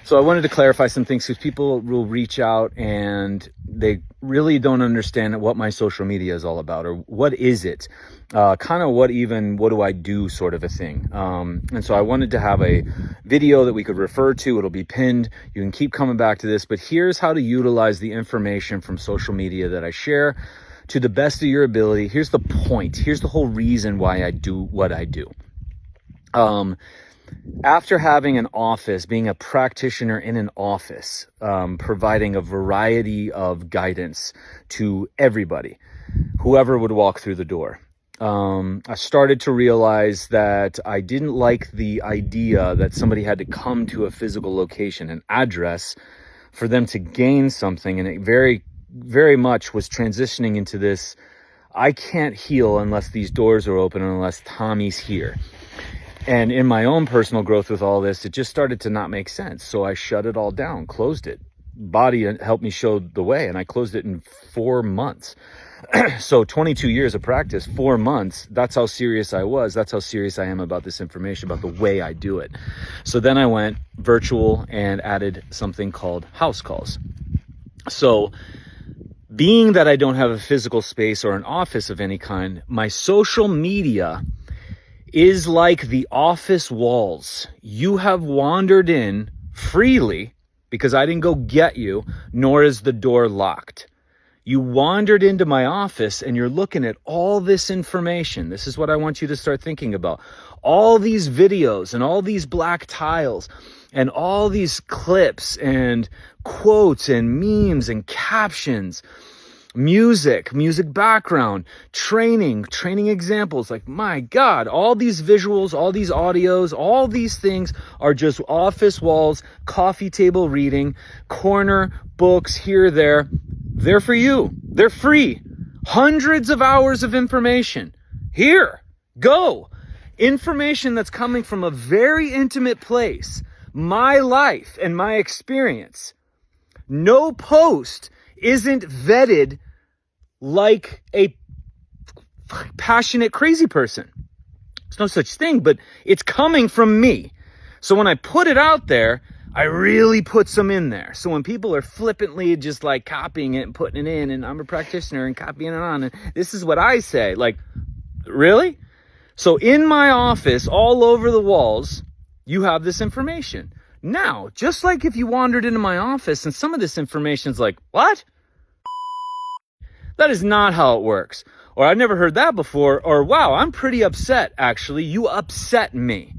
So I wanted to clarify some things because people will reach out and they really don't understand what my social media is all about, or what is it? Kind of what do I do sort of a thing. And so I wanted to have a video that we could refer to. It'll be pinned. You can keep coming back to this, but here's how to utilize the information from social media that I share to the best of your ability. Here's the point. Here's the whole reason why I do what I do. After having an office, being a practitioner in an office, providing a variety of guidance to everybody, whoever would walk through the door, I started to realize that I didn't like the idea that somebody had to come to a physical location, an address, for them to gain something. And it very, very much was transitioning into this, I can't heal unless these doors are open, unless Tommy's here. And in my own personal growth with all this, it just started to not make sense. So I shut it all down, closed it. Body helped me show the way, and I closed it in 4 months. So 22 years of practice, 4 months, that's how serious I was. That's how serious I am about this information, about the way I do it. So then I went virtual and added something called house calls. So being that I don't have a physical space or an office of any kind, my social media is like the office walls. You have wandered in freely because I didn't go get you, nor is the door locked. You wandered into my office and you're looking at all this information. This is what I want you to start thinking about. All these videos and all these black tiles and all these clips and quotes and memes and captions, music background, training examples. Like, my God, all these visuals, all these audios, all these things are just office walls, coffee table reading, corner books here, there. They're for you. They're free. Hundreds of hours of information. Here, go. Information that's coming from a very intimate place. My life and my experience. No post isn't vetted like a passionate crazy person. There's no such thing, but it's coming from me. So when I put it out there, I really put some in there. So when people are flippantly just like copying it and putting it in, and I'm a practitioner and copying it on, and this is what I say, like, really? So in my office, all over the walls, you have this information. Now, just like if you wandered into my office and some of this information's like, what? That is not how it works. Or I've never heard that before. Or, wow, I'm pretty upset, actually. You upset me.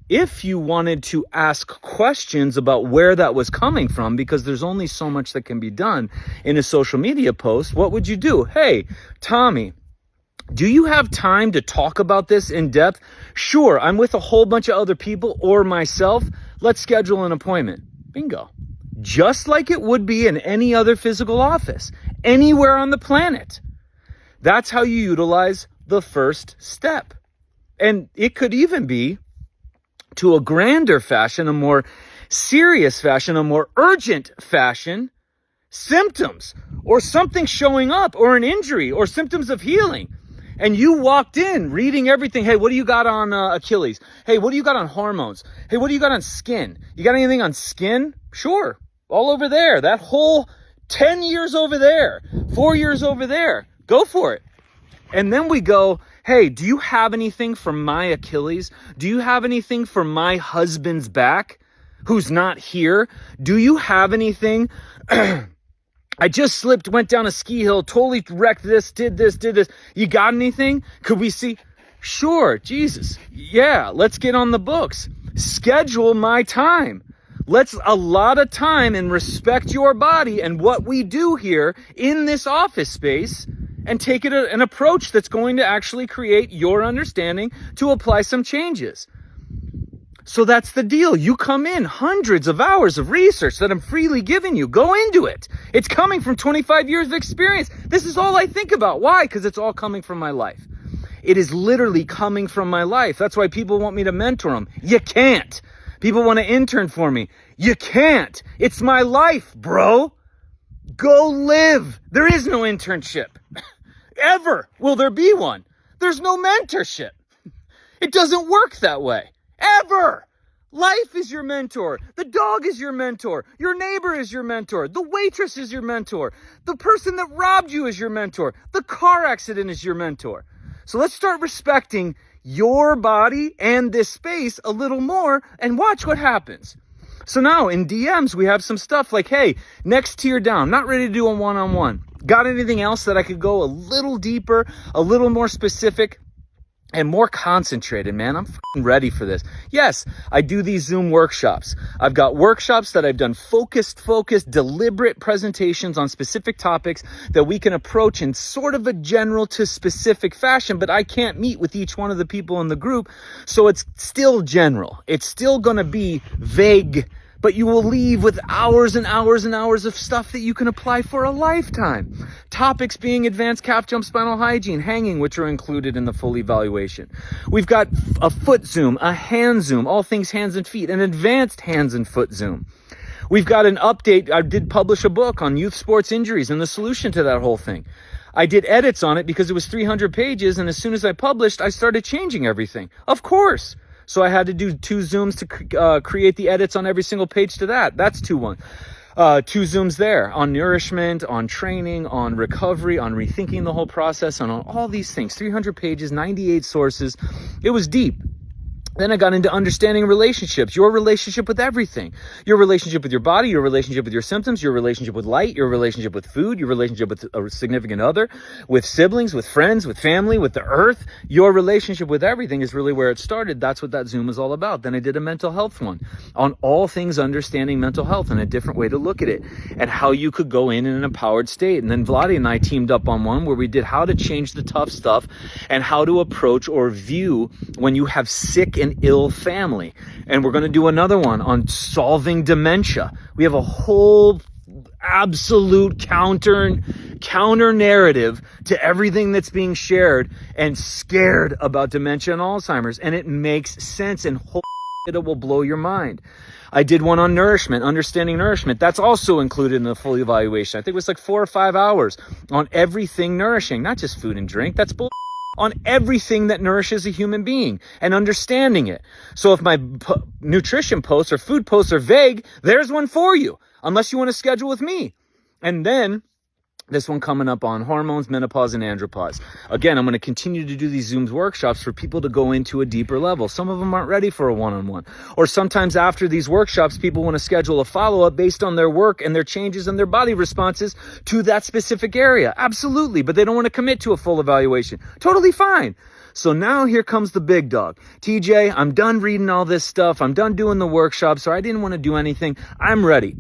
If you wanted to ask questions about where that was coming from, because there's only so much that can be done in a social media post, what would you do? Hey, Tommy, do you have time to talk about this in depth? Sure, I'm with a whole bunch of other people or myself. Let's schedule an appointment. Bingo. Just like it would be in any other physical office, anywhere on the planet. That's how you utilize the first step. And it could even be to a grander fashion, a more serious fashion, a more urgent fashion, symptoms or something showing up or an injury or symptoms of healing. And you walked in reading everything. Hey, what do you got on Achilles? Hey, what do you got on hormones? Hey, what do you got on skin? You got anything on skin? Sure. All over there. That whole 10 years over there, 4 years over there. Go for it. And then we go, hey, do you have anything for my Achilles? Do you have anything for my husband's back who's not here? Do you have anything? I just slipped, went down a ski hill, totally wrecked this, did this. You got anything? Could we see? Sure, Jesus. Yeah, let's get on the books. Schedule my time. Let's allot a time and respect your body and what we do here in this office space, and take it an approach that's going to actually create your understanding to apply some changes. So that's the deal. You come in, hundreds of hours of research that I'm freely giving you. Go into it. It's coming from 25 years of experience. This is all I think about. Why? Because it's all coming from my life. It is literally coming from my life. That's why people want me to mentor them. You can't. People want to intern for me. You can't. It's my life, bro. Go live. There is no internship. Ever will there be one. There's no mentorship. It doesn't work that way. Ever. Life is your mentor. The dog is your mentor. Your neighbor is your mentor. The waitress is your mentor. The person that robbed you is your mentor. The car accident is your mentor. So let's start respecting your body and this space a little more and watch what happens. So now in DMs, we have some stuff like, hey, next tier down, not ready to do a one-on-one. Got anything else that I could go a little deeper, a little more specific, and more concentrated, man? I'm fucking ready for this. Yes, I do these Zoom workshops. I've got workshops that I've done focused, deliberate presentations on specific topics that we can approach in sort of a general to specific fashion, but I can't meet with each one of the people in the group. So it's still general. It's still going to be vague, but you will leave with hours and hours and hours of stuff that you can apply for a lifetime. Topics being advanced calf jump spinal hygiene, hanging, which are included in the full evaluation. We've got a foot zoom, a hand zoom, all things hands and feet, an advanced hands and foot zoom. We've got an update. I did publish a book on youth sports injuries and the solution to that whole thing. I did edits on it because it was 300 pages, and as soon as I published, I started changing everything. Of course. So I had to do 2 Zooms to create the edits on every single page to that. That's 2 Zooms there on nourishment, on training, on recovery, on rethinking the whole process, and on all these things. 300 pages, 98 sources. It was deep. Then I got into understanding relationships, your relationship with everything, your relationship with your body, your relationship with your symptoms, your relationship with light, your relationship with food, your relationship with a significant other, with siblings, with friends, with family, with the earth. Your relationship with everything is really where it started. That's what that Zoom is all about. Then I did a mental health one on all things understanding mental health and a different way to look at it and how you could go in an empowered state. And then Vladi and I teamed up on one where we did how to change the tough stuff and how to approach or view when you have sick and ill family. And we're going to do another one on solving dementia. We have a whole absolute counter narrative to everything that's being shared and scared about dementia and Alzheimer's. And it makes sense, and it will blow your mind. I did one on nourishment, understanding nourishment. That's also included in the full evaluation. I think it was like 4 or 5 hours on everything nourishing, not just food and drink. That's bull. On everything that nourishes a human being and understanding it. So if my nutrition posts or food posts are vague, there's one for you, unless you want to schedule with me. And then this one coming up on hormones, menopause, and andropause. Again, I'm going to continue to do these Zooms workshops for people to go into a deeper level. Some of them aren't ready for a one-on-one. Or sometimes after these workshops, people want to schedule a follow-up based on their work and their changes and their body responses to that specific area. Absolutely. But they don't want to commit to a full evaluation. Totally fine. So now here comes the big dog. TJ, I'm done reading all this stuff. I'm done doing the workshops, or I didn't want to do anything. I'm ready.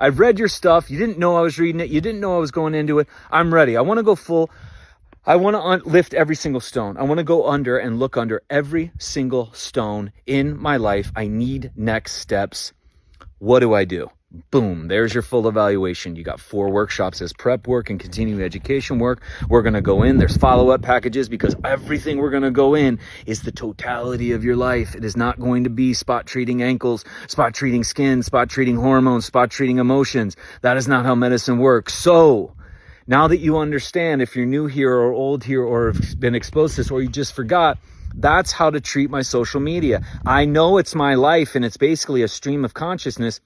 I've read your stuff. You didn't know I was reading it. You didn't know I was going into it. I'm ready. I want to go full. I want to lift every single stone. I want to go under and look under every single stone in my life. I need next steps. What do I do? Boom, there's your full evaluation. You got 4 workshops as prep work and continuing education work. We're going to go in. There's follow-up packages because everything we're going to go in is the totality of your life. It is not going to be spot treating ankles, spot treating skin, spot treating hormones, spot treating emotions. That is not how medicine works. So now that you understand, if you're new here or old here or have been exposed to this or you just forgot, that's how to treat my social media. I know it's my life and it's basically a stream of consciousness,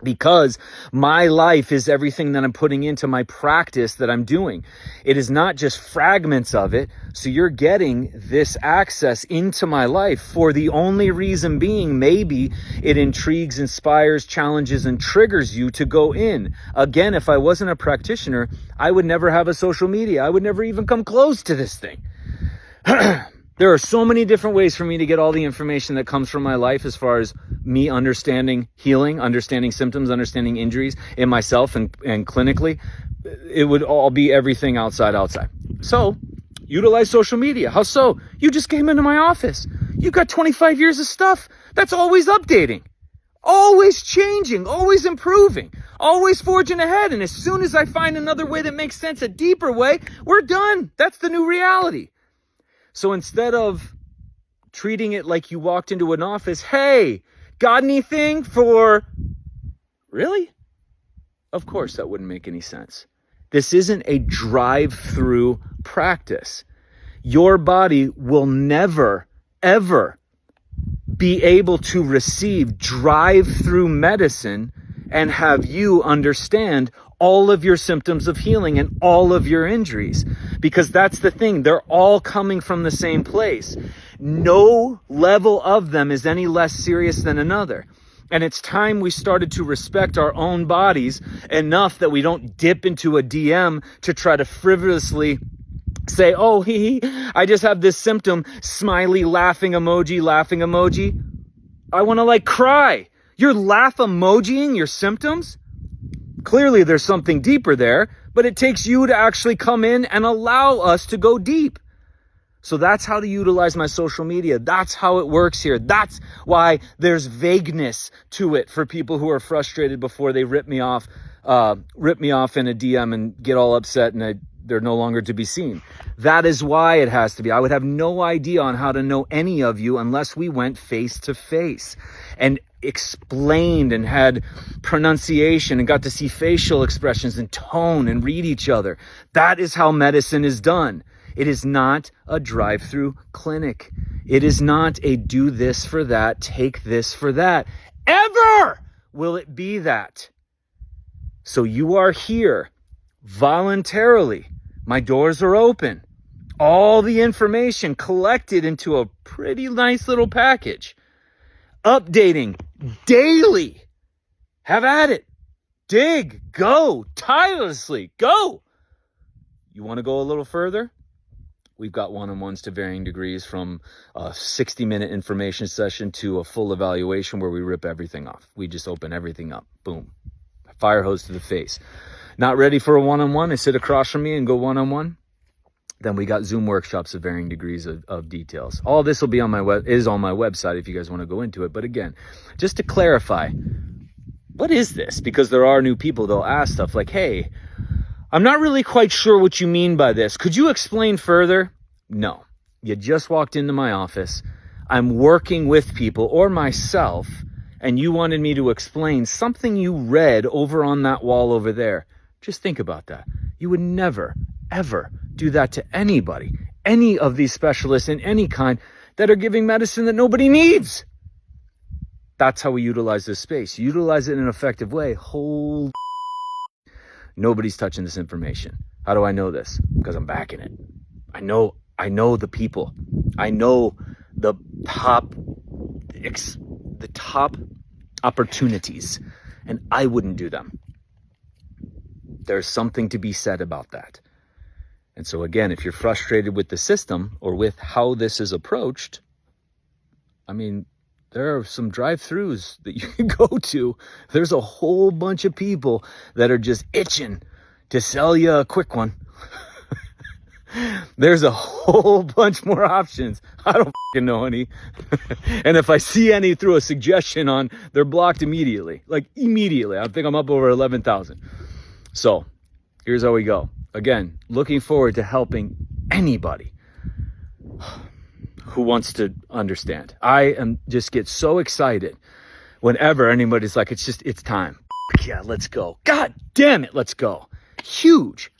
because my life is everything that I'm putting into my practice that I'm doing. It is not just fragments of it. So you're getting this access into my life for the only reason being maybe it intrigues, inspires, challenges, and triggers you to go in. Again, if I wasn't a practitioner, I would never have a social media. I would never even come close to this thing. There are so many different ways for me to get all the information that comes from my life as far as me understanding healing, understanding symptoms, understanding injuries in myself and clinically. It would all be everything outside. So utilize social media. How so? You just came into my office. You got 25 years of stuff that's always updating, always changing, always improving, always forging ahead. And as soon as I find another way that makes sense, a deeper way, we're done. That's the new reality. So instead of treating it like you walked into an office, hey, got anything for... Really? Of course, that wouldn't make any sense. This isn't a drive-through practice. Your body will never, ever be able to receive drive-through medicine and have you understand all of your symptoms of healing and all of your injuries. Because that's the thing, they're all coming from the same place. No level of them is any less serious than another. And it's time we started to respect our own bodies enough that we don't dip into a DM to try to frivolously say, oh, I just have this symptom, smiley, laughing emoji. I want to cry. You're laugh emojiing your symptoms? Clearly there's something deeper there, but it takes you to actually come in and allow us to go deep. So that's how to utilize my social media. That's how it works here. That's why there's vagueness to it for people who are frustrated before they rip me off in a DM and get all upset and they're no longer to be seen. That is why it has to be. I would have no idea on how to know any of you unless we went face to face and explained and had pronunciation and got to see facial expressions and tone and read each other. That is how medicine is done. It is not a drive-through clinic. It is not a do this for that, take this for that. Ever will it be that. So you are here voluntarily. My doors are open. All the information collected into a pretty nice little package. Updating daily. Have at it. Dig. Go. Tirelessly. Go. You want to go a little further? We've got one-on-ones to varying degrees, from a 60-minute information session to a full evaluation where we rip everything off. We just open everything up. Boom. Fire hose to the face. Not ready for a one-on-one? I sit across from me and go one-on-one? Then we got Zoom workshops of varying degrees of details. All this will be on my website if you guys want to go into it. But again, just to clarify, what is this? Because there are new people, they'll ask stuff like, hey, I'm not really quite sure what you mean by this. Could you explain further? No. You just walked into my office. I'm working with people or myself, and you wanted me to explain something you read over on that wall over there. Just think about that. You would never, ever do that to anybody, any of these specialists in any kind that are giving medicine that nobody needs. That's how we utilize this space. Utilize it in an effective way. Nobody's touching this information. How do I know this? Because I'm backing it. I know the people. I know the top opportunities, and I wouldn't do them. There's something to be said about that. And so again, if you're frustrated with the system or with how this is approached, I mean, there are some drive-thrus that you can go to. There's a whole bunch of people that are just itching to sell you a quick one. There's a whole bunch more options. I don't fucking know any. And if I see any through a suggestion on, they're blocked immediately. Immediately. I think I'm up over 11,000. So here's how we go. Again, looking forward to helping anybody who wants to understand. I just get so excited whenever anybody's like, it's time. Yeah, let's go. God damn it, let's go. Huge.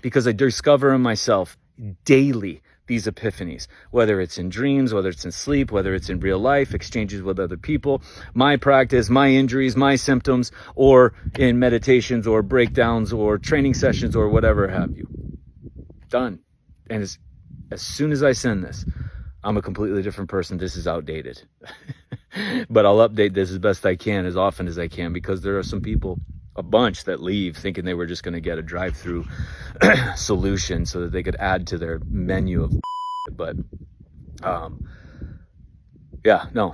Because I discover in myself daily these epiphanies, whether it's in dreams, whether it's in sleep, whether it's in real life, exchanges with other people, my practice, my injuries, my symptoms, or in meditations or breakdowns or training sessions or whatever have you. Done. And as soon as I send this, I'm a completely different person. This is outdated. But I'll update this as best I can, as often as I can, because there are some people, a bunch, that leave thinking they were just going to get a drive-through solution so that they could add to their menu of but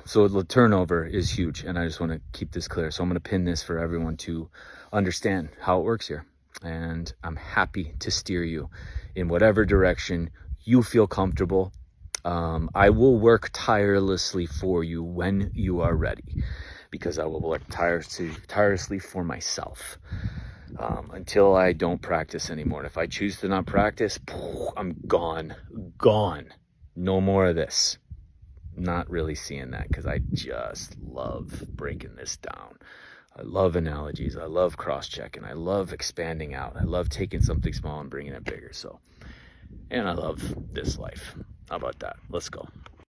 so the turnover is huge, and I just want to keep this clear. So I'm going to pin this for everyone to understand how it works here, and I'm happy to steer you in whatever direction you feel comfortable. I will work tirelessly for you when you are ready, because I will work tirelessly for myself until I don't practice anymore. And if I choose to not practice, I'm gone. No more of this. Not really seeing that, because I just love breaking this down. I love analogies. I love cross-checking. I love expanding out. I love taking something small and bringing it bigger. And I love this life. How about that? Let's go.